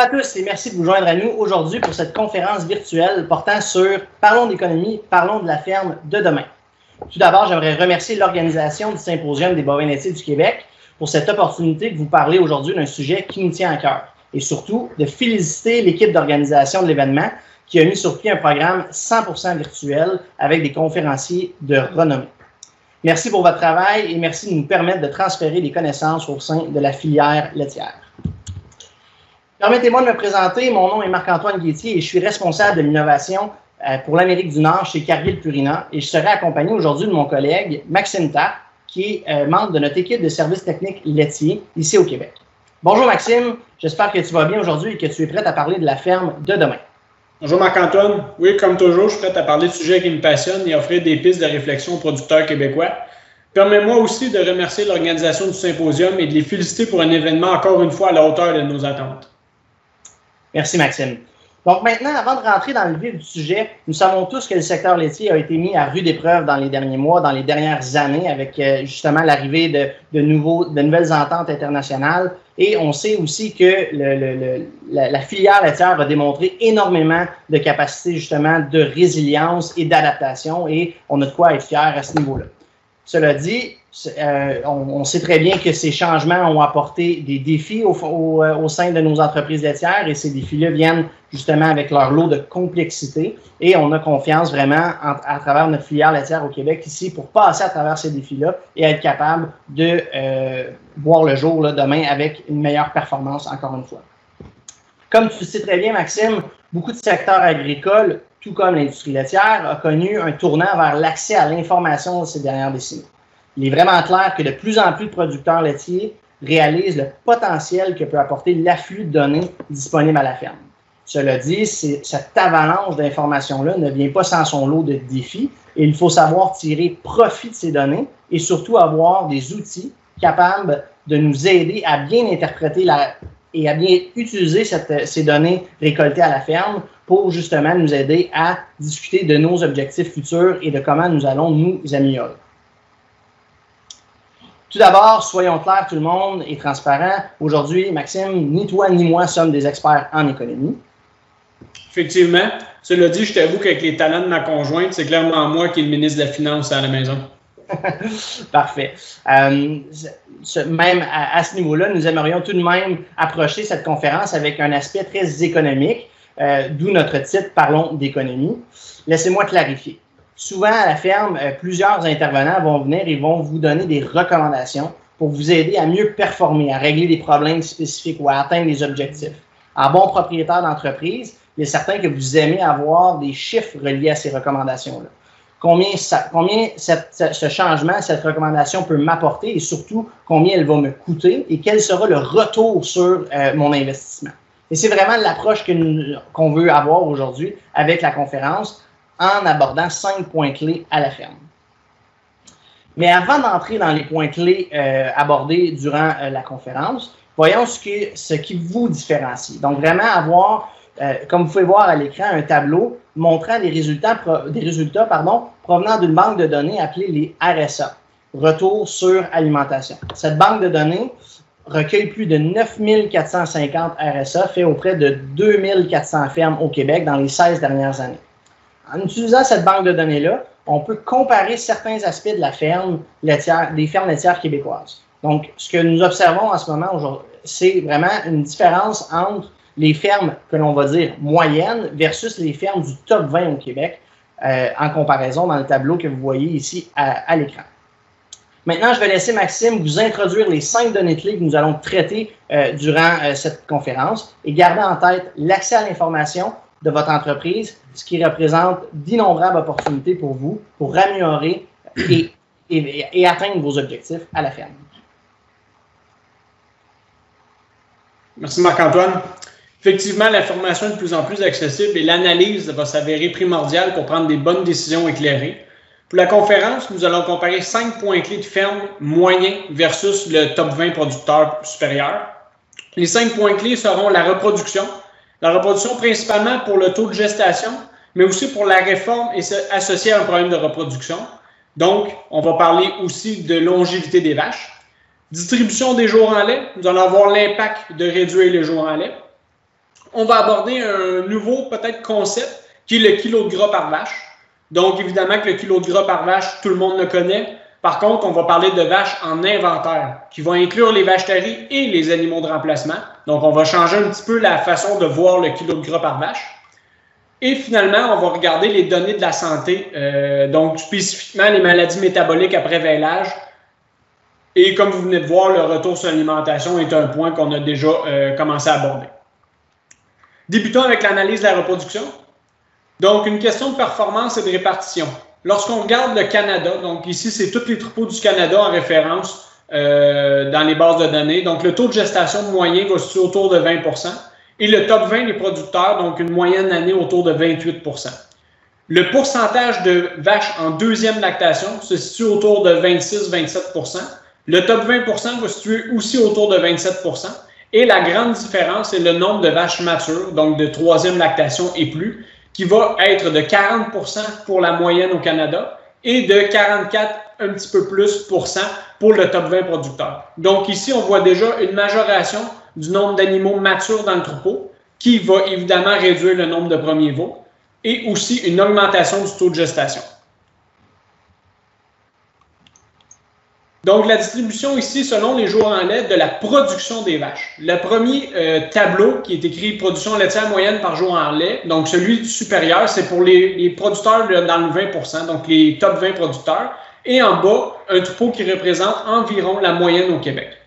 à tous et merci de vous joindre à nous aujourd'hui pour cette conférence virtuelle portant sur Parlons d'économie, parlons de la ferme de demain. Tout d'abord, j'aimerais remercier l'organisation du Symposium des bovins laitiers du Québec pour cette opportunité de vous parler aujourd'hui d'un sujet qui nous tient à cœur et surtout de féliciter l'équipe d'organisation de l'événement qui a mis sur pied un programme 100% virtuel avec des conférenciers de renommée. Merci pour votre travail et merci de nous permettre de transférer des connaissances au sein de la filière laitière. Permettez-moi de me présenter. Mon nom est Marc-Antoine Guettier et je suis responsable de l'innovation pour l'Amérique du Nord chez Cargill-Purina et je serai accompagné aujourd'hui de mon collègue Maxime Tapp, qui est membre de notre équipe de services techniques laitiers ici au Québec. Bonjour Maxime, j'espère que tu vas bien aujourd'hui et que tu es prêt à parler de la ferme de demain. Bonjour Marc-Antoine. Oui, comme toujours, je suis prêt à parler de sujets qui me passionnent et offrir des pistes de réflexion aux producteurs québécois. Permets-moi aussi de remercier l'organisation du symposium et de les féliciter pour un événement encore une fois à la hauteur de nos attentes. Merci Maxime. Donc maintenant, avant de rentrer dans le vif du sujet, nous savons tous que le secteur laitier a été mis à rude épreuve dans les derniers mois, dans les dernières années, avec justement l'arrivée de nouvelles ententes internationales. Et on sait aussi que la filière laitière a démontré énormément de capacité justement de résilience et d'adaptation et on a de quoi être fiers à ce niveau-là. Cela dit, on sait très bien que ces changements ont apporté des défis au sein de nos entreprises laitières et ces défis-là viennent justement avec leur lot de complexité et on a confiance vraiment à travers notre filière laitière au Québec ici pour passer à travers ces défis-là et être capable de voir le jour là, demain avec une meilleure performance encore une fois. Comme tu le sais très bien, Maxime, beaucoup de secteurs agricoles, tout comme l'industrie laitière, a connu un tournant vers l'accès à l'information ces dernières décennies. Il est vraiment clair que de plus en plus de producteurs laitiers réalisent le potentiel que peut apporter l'afflux de données disponibles à la ferme. Cela dit, cette avalanche d'informations-là ne vient pas sans son lot de défis et il faut savoir tirer profit de ces données et surtout avoir des outils capables de nous aider à bien interpréter et à bien utiliser ces données récoltées à la ferme pour justement nous aider à discuter de nos objectifs futurs et de comment nous allons nous améliorer. Tout d'abord, soyons clairs tout le monde et transparents. Aujourd'hui, Maxime, ni toi ni moi sommes des experts en économie. Effectivement. Cela dit, je t'avoue qu'avec les talents de ma conjointe, c'est clairement moi qui est le ministre de la Finance à la maison. Parfait. Même à ce niveau-là, nous aimerions tout de même approcher cette conférence avec un aspect très économique, d'où notre titre « Parlons d'économie ». Laissez-moi clarifier. Souvent, à la ferme, plusieurs intervenants vont venir et vont vous donner des recommandations pour vous aider à mieux performer, à régler des problèmes spécifiques ou à atteindre des objectifs. En bon propriétaire d'entreprise, il est certain que vous aimez avoir des chiffres reliés à ces recommandations-là. Combien ce changement, cette recommandation peut m'apporter et surtout combien elle va me coûter et quel sera le retour sur mon investissement. Et c'est vraiment l'approche qu'on veut avoir aujourd'hui avec la conférence en abordant 5 points clés à la ferme. Mais avant d'entrer dans les points clés abordés durant la conférence, voyons ce qui vous différencie. Donc vraiment avoir, comme vous pouvez voir à l'écran, un tableau montrant des résultats provenant d'une banque de données appelée les RSA, Retour sur alimentation. Cette banque de données recueille plus de 9450 RSA faits auprès de 2400 fermes au Québec dans les 16 dernières années. En utilisant cette banque de données-là, on peut comparer certains aspects de la ferme laitière, des fermes laitières québécoises. Donc, ce que nous observons en ce moment aujourd'hui, c'est vraiment une différence entre les fermes que l'on va dire moyennes versus les fermes du top 20 au Québec, en comparaison dans le tableau que vous voyez ici à l'écran. Maintenant, je vais laisser Maxime vous introduire les 5 données clés que nous allons traiter durant cette conférence et garder en tête l'accès à l'information de votre entreprise, ce qui représente d'innombrables opportunités pour vous pour améliorer et atteindre vos objectifs à la ferme. Merci Marc-Antoine. Effectivement, l'information est de plus en plus accessible et l'analyse va s'avérer primordiale pour prendre des bonnes décisions éclairées. Pour la conférence, nous allons comparer 5 points clés de ferme moyens versus le top 20 producteurs supérieurs. Les 5 points clés seront la reproduction principalement pour le taux de gestation, mais aussi pour la réforme associée à un problème de reproduction. Donc, on va parler aussi de longévité des vaches. Distribution des jours en lait, nous allons avoir l'impact de réduire les jours en lait. on va aborder un nouveau peut-être concept qui est le kilo de gras par vache. Donc, évidemment que le kilo de gras par vache, tout le monde le connaît. Par contre, on va parler de vaches en inventaire, qui vont inclure les vaches taries et les animaux de remplacement. Donc, on va changer un petit peu la façon de voir le kilo de gras par vache. Et finalement, on va regarder les données de la santé, donc spécifiquement les maladies métaboliques après vêlage. Et comme vous venez de voir, le retour sur l'alimentation est un point qu'on a déjà commencé à aborder. Débutons avec l'analyse de la reproduction. Donc, une question de performance et de répartition. Lorsqu'on regarde le Canada, donc ici, c'est tous les troupeaux du Canada en référence dans les bases de données. Donc, le taux de gestation moyen va se situer autour de 20 % et le top 20 des producteurs, donc une moyenne année autour de 28 %. Le pourcentage de vaches en deuxième lactation se situe autour de 26-27 %. Le top 20 % va se situer aussi autour de 27 %. Et la grande différence est le nombre de vaches matures, donc de troisième lactation et plus, qui va être de 40 % pour la moyenne au Canada et de 44, un petit peu plus, pour le top 20 producteurs. Donc ici, on voit déjà une majoration du nombre d'animaux matures dans le troupeau, qui va évidemment réduire le nombre de premiers veaux, et aussi une augmentation du taux de gestation. Donc, la distribution ici, selon les jours en lait, de la production des vaches. Le premier tableau qui est écrit production laitière moyenne par jour en lait, donc celui supérieur, c'est pour les producteurs dans le 20 %, donc les top 20 producteurs. Et en bas, un troupeau qui représente environ la moyenne au Québec.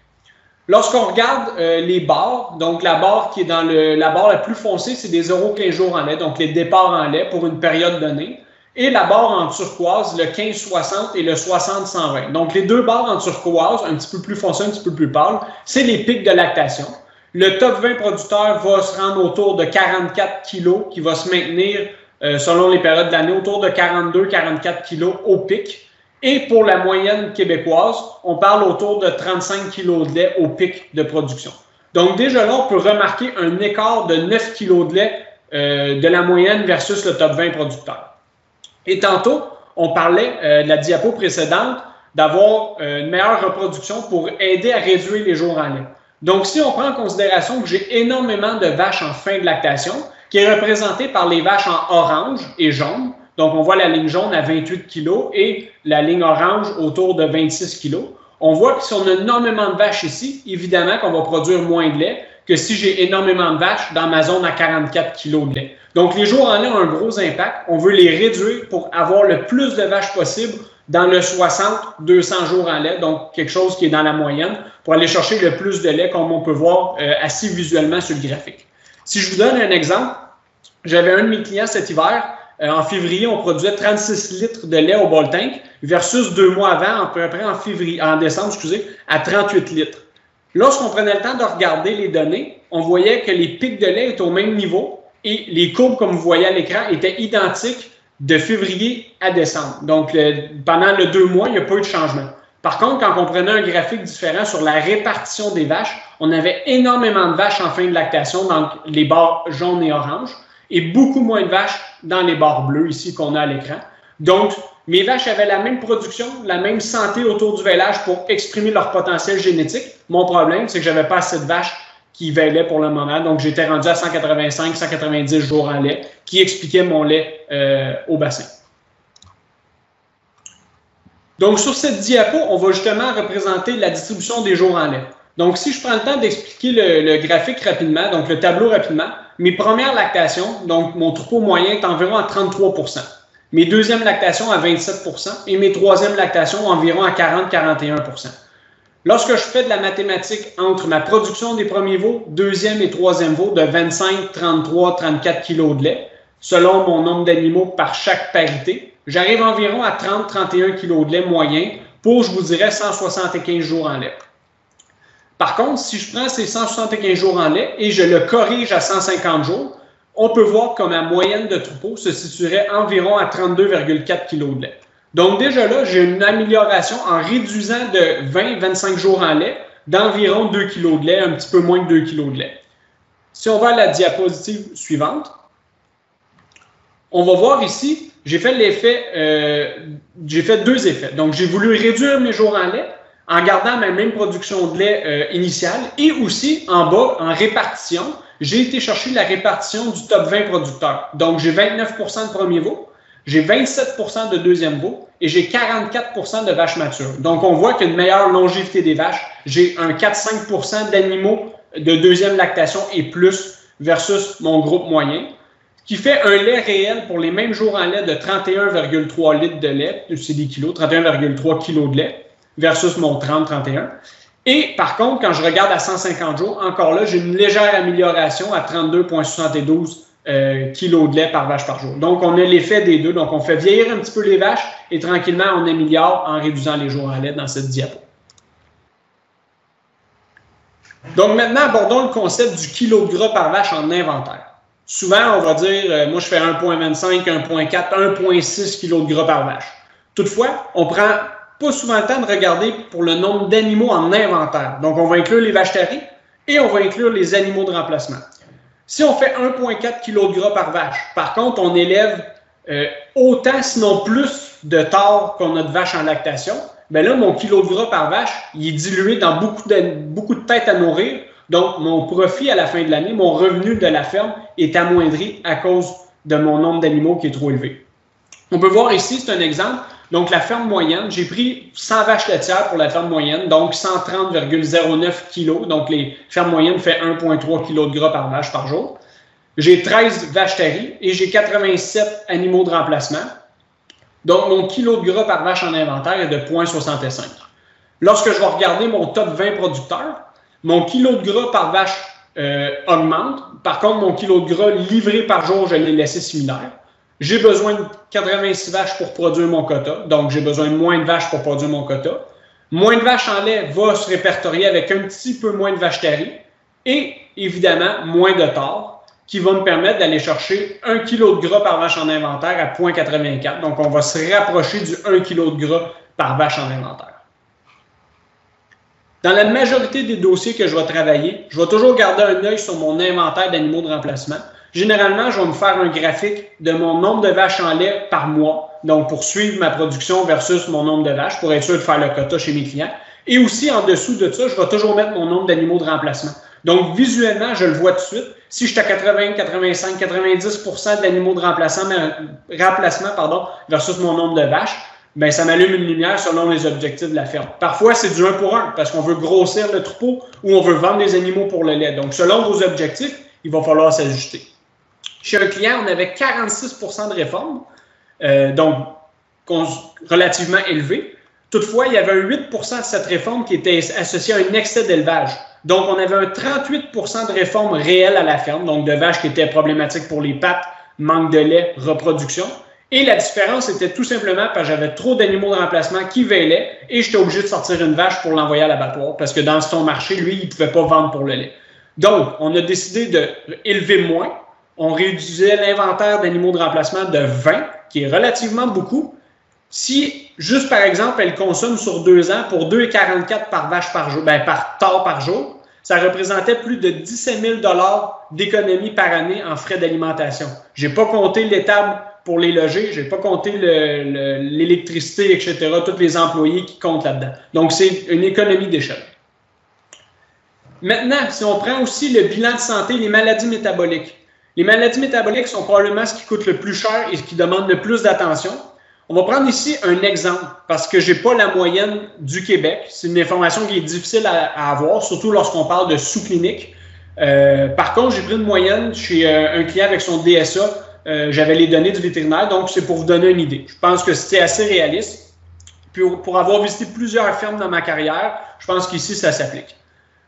Lorsqu'on regarde les barres, donc la barre qui est dans la barre la plus foncée, c'est des 0,15 jours en lait, donc les départs en lait pour une période donnée. Et la barre en turquoise, le 15-60 et le 60-120. Donc, les deux barres en turquoise, un petit peu plus foncé, un petit peu plus pâle, c'est les pics de lactation. Le top 20 producteur va se rendre autour de 44 kg, qui va se maintenir, selon les périodes de l'année, autour de 42-44 kg au pic. Et pour la moyenne québécoise, on parle autour de 35 kg de lait au pic de production. Donc, déjà là, on peut remarquer un écart de 9 kg de lait de la moyenne versus le top 20 producteur. Et tantôt, on parlait de la diapo précédente d'avoir une meilleure reproduction pour aider à réduire les jours en lait. Donc, si on prend en considération que j'ai énormément de vaches en fin de lactation, qui est représentée par les vaches en orange et jaune, donc on voit la ligne jaune à 28 kg et la ligne orange autour de 26 kg, on voit que si on a énormément de vaches ici, évidemment qu'on va produire moins de lait que si j'ai énormément de vaches dans ma zone à 44 kg de lait. Donc, les jours en lait ont un gros impact. On veut les réduire pour avoir le plus de vaches possible dans le 60-200 jours en lait, donc quelque chose qui est dans la moyenne, pour aller chercher le plus de lait, comme on peut voir assis visuellement sur le graphique. Si je vous donne un exemple, j'avais un de mes clients cet hiver. En février, on produisait 36 litres de lait au bol tank versus 2 mois avant, à peu près en décembre, à 38 litres. Lorsqu'on prenait le temps de regarder les données, on voyait que les pics de lait étaient au même niveau et les courbes, comme vous voyez à l'écran, étaient identiques de février à décembre. Donc, pendant le 2 mois, il n'y a pas eu de changement. Par contre, quand on prenait un graphique différent sur la répartition des vaches, on avait énormément de vaches en fin de lactation dans les barres jaunes et oranges et beaucoup moins de vaches dans les barres bleues ici qu'on a à l'écran. Donc, mes vaches avaient la même production, la même santé autour du vêlage pour exprimer leur potentiel génétique. Mon problème, c'est que je n'avais pas assez de vaches qui veilaient pour le moment. Donc, j'étais rendu à 185-190 jours en lait, qui expliquait mon lait au bassin. Donc, sur cette diapo, on va justement représenter la distribution des jours en lait. Donc, si je prends le temps d'expliquer le graphique rapidement, donc le tableau rapidement, mes premières lactations, donc mon troupeau moyen est environ à 33 %. Mes deuxièmes lactations à 27 % et mes troisièmes lactations environ à 40-41 %. Lorsque je fais de la mathématique entre ma production des premiers veaux, deuxième et troisième veaux de 25, 33, 34 kg de lait, selon mon nombre d'animaux par chaque parité, j'arrive environ à 30-31 kg de lait moyen pour, je vous dirais, 175 jours en lait. Par contre, si je prends ces 175 jours en lait et je le corrige à 150 jours, on peut voir que ma moyenne de troupeau se situerait environ à 32,4 kg de lait. Donc déjà là, j'ai une amélioration en réduisant de 20-25 jours en lait d'environ 2 kg de lait, un petit peu moins de 2 kg de lait. Si on va à la diapositive suivante, on va voir ici, j'ai fait deux effets. Donc j'ai voulu réduire mes jours en lait en gardant ma même production de lait initiale. Et aussi, en bas, en répartition, j'ai été chercher la répartition du top 20 producteurs. Donc, j'ai 29% de premier veau, j'ai 27% de deuxième veau et j'ai 44% de vaches matures. Donc, on voit qu'il y a une meilleure longévité des vaches. J'ai un 4-5% d'animaux de deuxième lactation et plus versus mon groupe moyen, qui fait un lait réel pour les mêmes jours en lait de 31,3 litres de lait, c'est des kilos, 31,3 kilos de lait versus mon 30-31. Et par contre, quand je regarde à 150 jours, encore là, j'ai une légère amélioration à 32,72 kilos de lait par vache par jour. Donc, on a l'effet des deux. Donc, on fait vieillir un petit peu les vaches et tranquillement, on améliore en réduisant les jours en lait dans cette diapo. Donc, maintenant, abordons le concept du kilo de gras par vache en inventaire. Souvent, on va dire, moi, je fais 1,25, 1,4, 1,6 kg de gras par vache. Toutefois, on prend pas souvent le temps de regarder pour le nombre d'animaux en inventaire. Donc, on va inclure les vaches taries et on va inclure les animaux de remplacement. Si on fait 1,4 kg de gras par vache, par contre, on élève autant, sinon plus, de tares qu'on a de vaches en lactation, bien là, mon kilo de gras par vache, il est dilué dans beaucoup de têtes à nourrir. Donc, mon profit à la fin de l'année, mon revenu de la ferme est amoindri à cause de mon nombre d'animaux qui est trop élevé. On peut voir ici, c'est un exemple. Donc, la ferme moyenne, j'ai pris 100 vaches laitières pour la ferme moyenne, donc 130,09 kg. Donc, les fermes moyennes font 1,3 kg de gras par vache par jour. J'ai 13 vaches taries et j'ai 87 animaux de remplacement. Donc, mon kilo de gras par vache en inventaire est de 0,65. Lorsque je vais regarder mon top 20 producteurs, mon kilo de gras par vache augmente. Par contre, mon kilo de gras livré par jour, je l'ai laissé similaire. J'ai besoin de 86 vaches pour produire mon quota. Donc, j'ai besoin de moins de vaches pour produire mon quota. Moins de vaches en lait va se répertorier avec un petit peu moins de vaches taries. Et, évidemment, moins de tares qui va me permettre d'aller chercher 1 kg de gras par vache en inventaire à 0,84. Donc, on va se rapprocher du 1 kg de gras par vache en inventaire. Dans la majorité des dossiers que je vais travailler, je vais toujours garder un œil sur mon inventaire d'animaux de remplacement. Généralement, je vais me faire un graphique de mon nombre de vaches en lait par mois, donc pour suivre ma production versus mon nombre de vaches, pour être sûr de faire le quota chez mes clients. Et aussi, en dessous de ça, je vais toujours mettre mon nombre d'animaux de remplacement. Donc, visuellement, je le vois tout de suite. Si je suis à 80, 85, 90% d'animaux de remplacement versus mon nombre de vaches, bien, ça m'allume une lumière selon les objectifs de la ferme. Parfois, c'est du 1 pour 1 parce qu'on veut grossir le troupeau ou on veut vendre des animaux pour le lait. Donc, selon vos objectifs, il va falloir s'ajuster. Chez un client, on avait 46% de réformes, donc relativement élevé. Toutefois, il y avait un 8% de cette réforme qui était associée à un excès d'élevage. Donc, on avait un 38% de réformes réelles à la ferme, donc de vaches qui étaient problématiques pour les pattes, manque de lait, reproduction. Et la différence était tout simplement parce que j'avais trop d'animaux de remplacement qui veillaient et j'étais obligé de sortir une vache pour l'envoyer à l'abattoir parce que dans son marché, lui, il ne pouvait pas vendre pour le lait. Donc, on a décidé d'élever moins. On réduisait l'inventaire d'animaux de remplacement de 20, qui est relativement beaucoup. Si, juste par exemple, elle consomme sur 2 ans pour 2,44 par vache par jour, par tare par jour, ça représentait plus de 17 000 $ d'économie par année en frais d'alimentation. Je n'ai pas compté l'étable pour les loger, je n'ai pas compté l'électricité, etc., tous les employés qui comptent là-dedans. Donc, c'est une économie d'échelle. Maintenant, si on prend aussi le bilan de santé, les maladies métaboliques. Les maladies métaboliques sont probablement ce qui coûte le plus cher et ce qui demande le plus d'attention. On va prendre ici un exemple parce que je n'ai pas la moyenne du Québec. C'est une information qui est difficile à avoir, surtout lorsqu'on parle de sous-clinique. Par contre, j'ai pris une moyenne chez un client avec son DSA. J'avais les données du vétérinaire, donc c'est pour vous donner une idée. Je pense que c'était assez réaliste. Puis pour avoir visité plusieurs fermes dans ma carrière, je pense qu'ici, ça s'applique.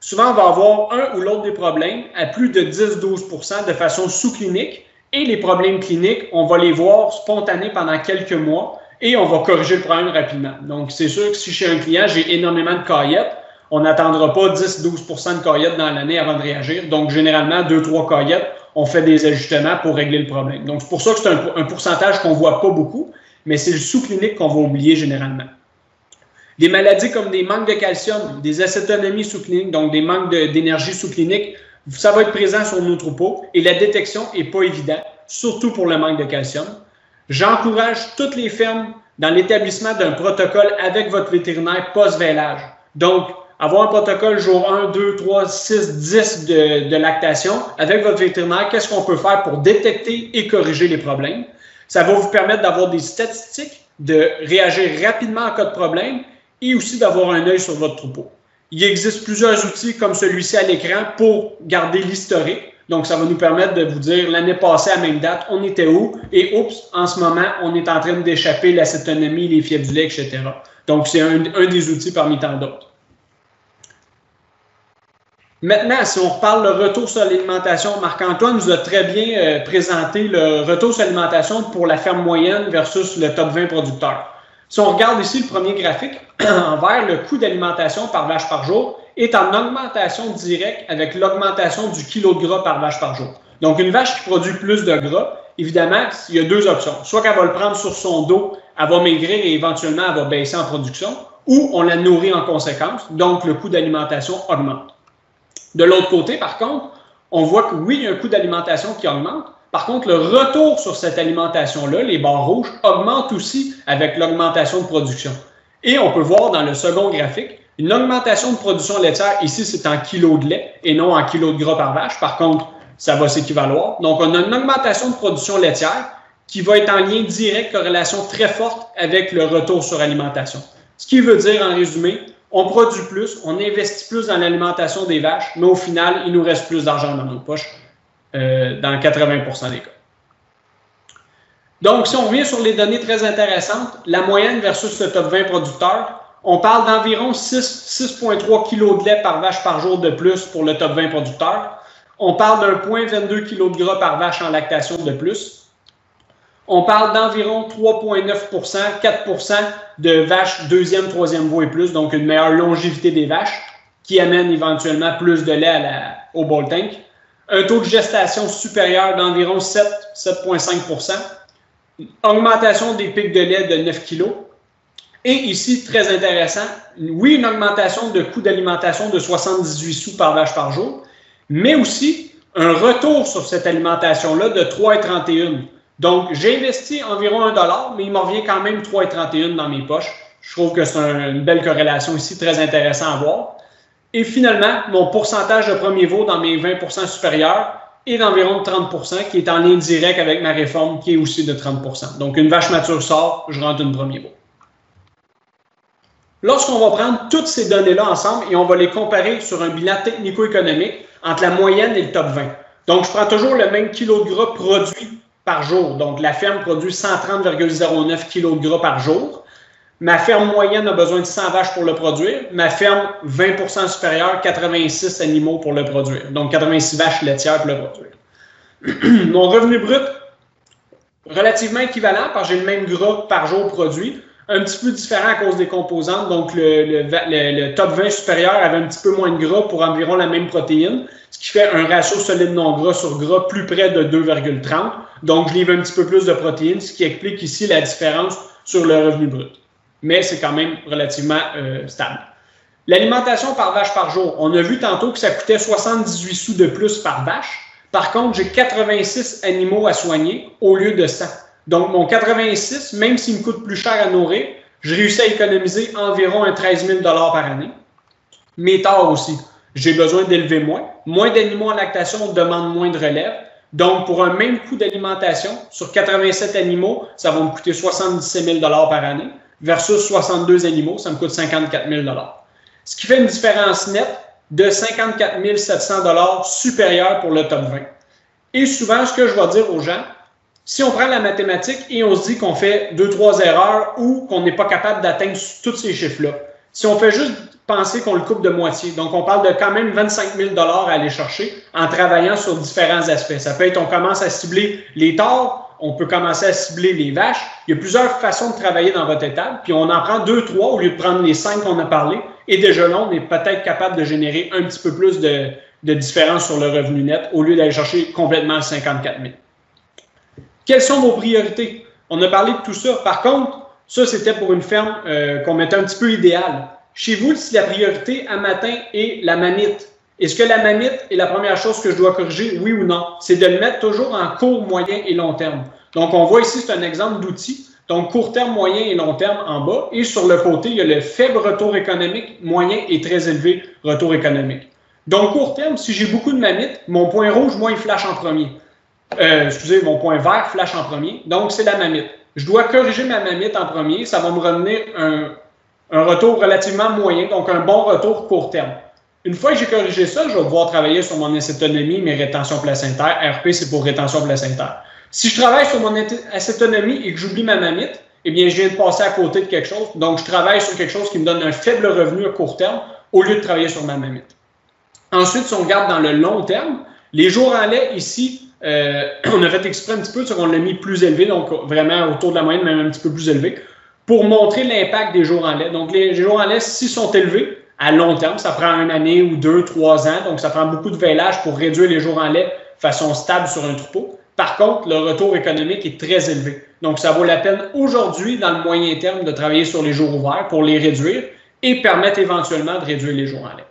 Souvent, on va avoir un ou l'autre des problèmes à plus de 10-12% de façon sous-clinique. Et les problèmes cliniques, on va les voir spontanés pendant quelques mois et on va corriger le problème rapidement. Donc, c'est sûr que si chez un client, j'ai énormément de caillettes, on n'attendra pas 10-12% de caillettes dans l'année avant de réagir. Donc, généralement, 2-3 caillettes, on fait des ajustements pour régler le problème. Donc, c'est pour ça que c'est un pourcentage qu'on ne voit pas beaucoup, mais c'est le sous-clinique qu'on va oublier généralement. Des maladies comme des manques de calcium, des acétonémies sous-cliniques, donc des manques d'énergie sous-clinique, ça va être présent sur nos troupeaux et la détection n'est pas évidente, surtout pour le manque de calcium. J'encourage toutes les fermes dans l'établissement d'un protocole avec votre vétérinaire post-vêlage. Donc, avoir un protocole jour 1, 2, 3, 6, 10 de lactation avec votre vétérinaire, qu'est-ce qu'on peut faire pour détecter et corriger les problèmes. Ça va vous permettre d'avoir des statistiques, de réagir rapidement en cas de problème et aussi d'avoir un œil sur votre troupeau. Il existe plusieurs outils comme celui-ci à l'écran pour garder l'historique. Donc, ça va nous permettre de vous dire l'année passée à même date, on était où et oups, en ce moment, on est en train d'échapper l'acétonomie, les fièvres du lait, etc. Donc, c'est un des outils parmi tant d'autres. Maintenant, si on reparle le retour sur l'alimentation, Marc-Antoine nous a très bien présenté le retour sur l'alimentation pour la ferme moyenne versus le top 20 producteurs. Si on regarde ici le premier graphique, en vert, le coût d'alimentation par vache par jour est en augmentation directe avec l'augmentation du kilo de gras par vache par jour. Donc, une vache qui produit plus de gras, évidemment, il y a deux options. Soit qu'elle va le prendre sur son dos, elle va maigrir et éventuellement, elle va baisser en production, ou on la nourrit en conséquence, donc le coût d'alimentation augmente. De l'autre côté, par contre, on voit que oui, il y a un coût d'alimentation qui augmente. Par contre, le retour sur cette alimentation-là, les barres rouges, augmente aussi avec l'augmentation de production. Et on peut voir dans le second graphique, une augmentation de production laitière, ici c'est en kilos de lait et non en kilos de gras par vache. Par contre, ça va s'équivaloir. Donc, on a une augmentation de production laitière qui va être en lien direct, corrélation très forte avec le retour sur alimentation. Ce qui veut dire, en résumé, on produit plus, on investit plus dans l'alimentation des vaches, mais au final, il nous reste plus d'argent dans nos poches, dans 80% des cas. Donc, si on revient sur les données très intéressantes, la moyenne versus le top 20 producteurs, on parle d'environ 6,3 kg de lait par vache par jour de plus pour le top 20 producteurs. On parle d'un 0,22 kg de gras par vache en lactation de plus. On parle d'environ 3,9%, 4% de vaches deuxième, troisième veau et plus, donc une meilleure longévité des vaches qui amène éventuellement plus de lait au bowl tank. Un taux de gestation supérieur d'environ 7,5%. Augmentation des pics de lait de 9 kg. Et ici, très intéressant, oui, une augmentation de coût d'alimentation de 78 sous par vache par jour, mais aussi un retour sur cette alimentation-là de 3,31. Donc, j'ai investi environ 1 $, mais il m'en revient quand même 3,31 dans mes poches. Je trouve que c'est une belle corrélation ici, très intéressant à voir. Et finalement, mon pourcentage de premier veau dans mes 20% supérieurs est d'environ 30%, qui est en lien direct avec ma réforme, qui est aussi de 30%. Donc, une vache mature sort, je rentre une premier veau. Lorsqu'on va prendre toutes ces données-là ensemble et on va les comparer sur un bilan technico-économique entre la moyenne et le top 20. Donc, je prends toujours le même kilo de gras produit par jour. Donc, la ferme produit 130,09 kg de gras par jour. Ma ferme moyenne a besoin de 100 vaches pour le produire. Ma ferme 20% supérieure, 86 animaux pour le produire. Donc, 86 vaches laitières pour le produire. Mon revenu brut, relativement équivalent parce que j'ai le même gras par jour produit. Un petit peu différent à cause des composantes. Donc, le top 20 supérieur avait un petit peu moins de gras pour environ la même protéine, ce qui fait un ratio solide non gras sur gras plus près de 2,30. Donc, je livre un petit peu plus de protéines, ce qui explique ici la différence sur le revenu brut. Mais c'est quand même relativement stable. L'alimentation par vache par jour, on a vu tantôt que ça coûtait 78 sous de plus par vache. Par contre, j'ai 86 animaux à soigner au lieu de 100. Donc, mon 86, même s'il me coûte plus cher à nourrir, je réussis à économiser environ un 13 000 $ par année. Mes torts aussi, j'ai besoin d'élever moins. Moins d'animaux en lactation demandent moins de relève. Donc, pour un même coût d'alimentation, sur 87 animaux, ça va me coûter 77 000 $ par année, versus 62 animaux, ça me coûte 54 000 $. Ce qui fait une différence nette de 54 700 $ supérieure pour le top 20. Et souvent, ce que je vais dire aux gens, si on prend la mathématique et on se dit qu'on fait 2-3 erreurs ou qu'on n'est pas capable d'atteindre tous ces chiffres-là, si on fait juste penser qu'on le coupe de moitié, donc on parle de quand même 25 000 $ à aller chercher en travaillant sur différents aspects. Ça peut être, on commence à cibler les torts, on peut commencer à cibler les vaches. Il y a plusieurs façons de travailler dans votre étable, puis on en prend 2-3 au lieu de prendre les 5 qu'on a parlé. Et déjà là, on est peut-être capable de générer un petit peu plus de différence sur le revenu net au lieu d'aller chercher complètement le 54 000. Quelles sont vos priorités? On a parlé de tout ça. Par contre, ça, c'était pour une ferme qu'on mettait un petit peu idéale. Chez vous, si la priorité à matin est la mamite, est-ce que la mamite est la première chose que je dois corriger, oui ou non? C'est de le mettre toujours en court, moyen et long terme. Donc, on voit ici, c'est un exemple d'outil. Donc, court terme, moyen et long terme en bas. Et sur le côté, il y a le faible retour économique, moyen et très élevé retour économique. Donc, court terme, si j'ai beaucoup de mammites, mon point rouge, moi, il flash en premier. Excusez, mon point vert flash en premier. Donc, c'est la mammite. Je dois corriger ma mammite en premier. Ça va me revenir un retour relativement moyen, donc un bon retour court terme. Une fois que j'ai corrigé ça, je vais pouvoir travailler sur mon acétonomie, mes rétentions placentaires. RP, c'est pour rétention placentaire. Si je travaille sur mon acétonomie et que j'oublie ma mammite, eh bien, je viens de passer à côté de quelque chose. Donc, je travaille sur quelque chose qui me donne un faible revenu à court terme au lieu de travailler sur ma mammite. Ensuite, si on regarde dans le long terme, les jours en lait, ici, on a fait exprès un petit peu, on l'a mis plus élevé, donc vraiment autour de la moyenne, même un petit peu plus élevé, pour montrer l'impact des jours en lait. Donc, les jours en lait, s'ils sont élevés, à long terme, ça prend 1 année ou 2, 3 ans, donc ça prend beaucoup de vêlage pour réduire les jours en lait de façon stable sur un troupeau. Par contre, le retour économique est très élevé. Donc, ça vaut la peine aujourd'hui, dans le moyen terme, de travailler sur les jours ouverts pour les réduire et permettre éventuellement de réduire les jours en lait.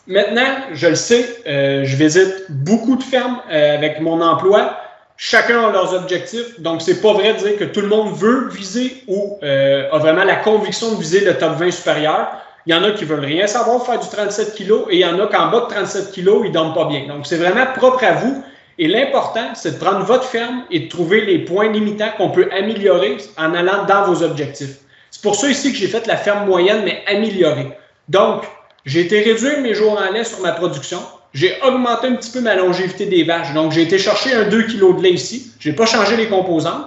Maintenant, je le sais, je visite beaucoup de fermes avec mon emploi. Chacun a leurs objectifs. Donc, c'est pas vrai de dire que tout le monde veut viser ou a vraiment la conviction de viser le top 20 supérieur. Il y en a qui veulent rien savoir, faire du 37 kg, et il y en a qu'en bas de 37 kg, ils ne dorment pas bien. Donc, c'est vraiment propre à vous. Et l'important, c'est de prendre votre ferme et de trouver les points limitants qu'on peut améliorer en allant dans vos objectifs. C'est pour ça ici que j'ai fait la ferme moyenne, mais améliorée. Donc, j'ai été réduire mes jours en lait sur ma production. J'ai augmenté un petit peu ma longévité des vaches. Donc, j'ai été chercher un 2 kg de lait ici. Je n'ai pas changé les composantes.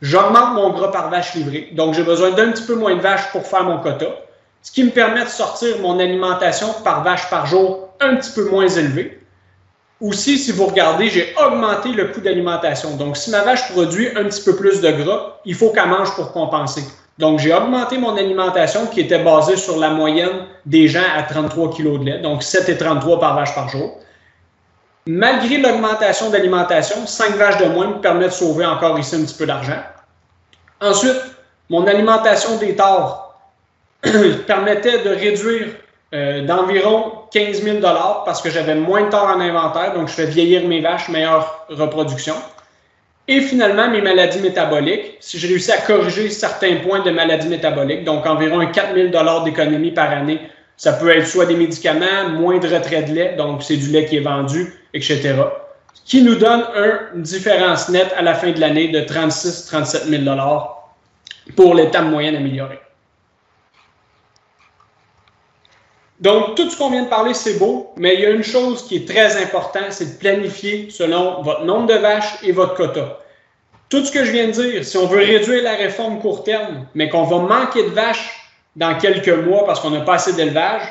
J'augmente mon gras par vache livrée. Donc, j'ai besoin d'un petit peu moins de vaches pour faire mon quota. Ce qui me permet de sortir mon alimentation par vache par jour un petit peu moins élevée. Aussi, si vous regardez, j'ai augmenté le coût d'alimentation. Donc, si ma vache produit un petit peu plus de gras, il faut qu'elle mange pour compenser. Donc, j'ai augmenté mon alimentation qui était basée sur la moyenne des gens à 33 kg de lait, donc 7,33 par vache par jour. Malgré l'augmentation d'alimentation, 5 vaches de moins me permet de sauver encore ici un petit peu d'argent. Ensuite, mon alimentation des tares permettait de réduire d'environ 15 000 $ parce que j'avais moins de tares en inventaire, donc je fais vieillir mes vaches, meilleure reproduction. Et finalement, mes maladies métaboliques, si je réussis à corriger certains points de maladies métaboliques, donc environ 4 000 $ d'économie par année, ça peut être soit des médicaments, moins de retrait de lait, donc c'est du lait qui est vendu, etc., qui nous donne une différence nette à la fin de l'année de 36 000 à 37 000 $ pour l'étape moyenne améliorée. Donc, tout ce qu'on vient de parler, c'est beau, mais il y a une chose qui est très importante, c'est de planifier selon votre nombre de vaches et votre quota. Tout ce que je viens de dire, si on veut réduire la réforme court terme, mais qu'on va manquer de vaches dans quelques mois parce qu'on n'a pas assez d'élevage,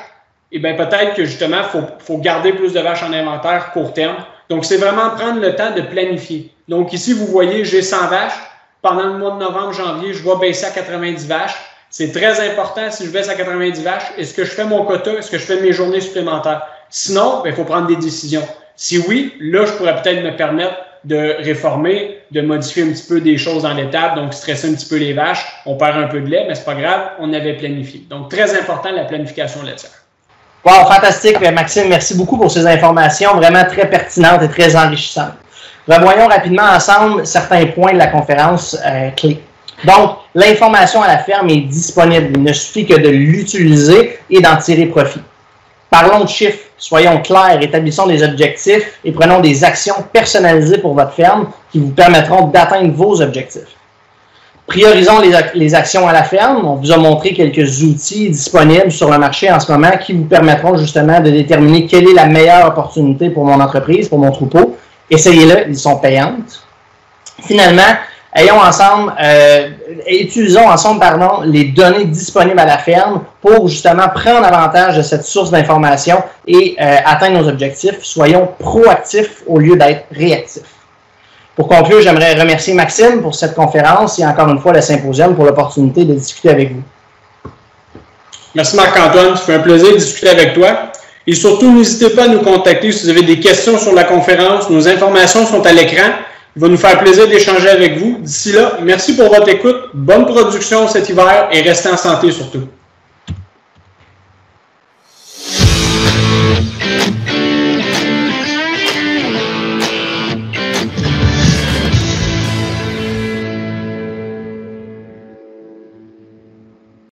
eh bien peut-être que justement, il faut garder plus de vaches en inventaire court terme. Donc, c'est vraiment prendre le temps de planifier. Donc, ici, vous voyez, j'ai 100 vaches. Pendant le mois de novembre, janvier, je vais baisser à 90 vaches. C'est très important, si je baisse à 90 vaches, est-ce que je fais mon quota, est-ce que je fais mes journées supplémentaires? Sinon, il faut prendre des décisions. Si oui, là, je pourrais peut-être me permettre de réformer, de modifier un petit peu des choses dans l'étape, donc stresser un petit peu les vaches. On perd un peu de lait, mais c'est pas grave, on avait planifié. Donc, très important, la planification laitière. Wow, fantastique, Maxime. Merci beaucoup pour ces informations vraiment très pertinentes et très enrichissantes. Revoyons rapidement ensemble certains points de la conférence clé. Donc, l'information à la ferme est disponible. Il ne suffit que de l'utiliser et d'en tirer profit. Parlons de chiffres. Soyons clairs, établissons des objectifs et prenons des actions personnalisées pour votre ferme qui vous permettront d'atteindre vos objectifs. Priorisons les actions à la ferme. On vous a montré quelques outils disponibles sur le marché en ce moment qui vous permettront justement de déterminer quelle est la meilleure opportunité pour mon entreprise, pour mon troupeau. Essayez-le, ils sont payantes. Finalement, utilisons ensemble les données disponibles à la ferme pour justement prendre avantage de cette source d'information et atteindre nos objectifs. Soyons proactifs au lieu d'être réactifs. Pour conclure, j'aimerais remercier Maxime pour cette conférence et encore une fois le Symposium pour l'opportunité de discuter avec vous. Merci Marc-Antoine, ça fait un plaisir de discuter avec toi. Et surtout, n'hésitez pas à nous contacter si vous avez des questions sur la conférence. Nos informations sont à l'écran. Il va nous faire plaisir d'échanger avec vous. D'ici là, merci pour votre écoute, bonne production cet hiver et restez en santé surtout.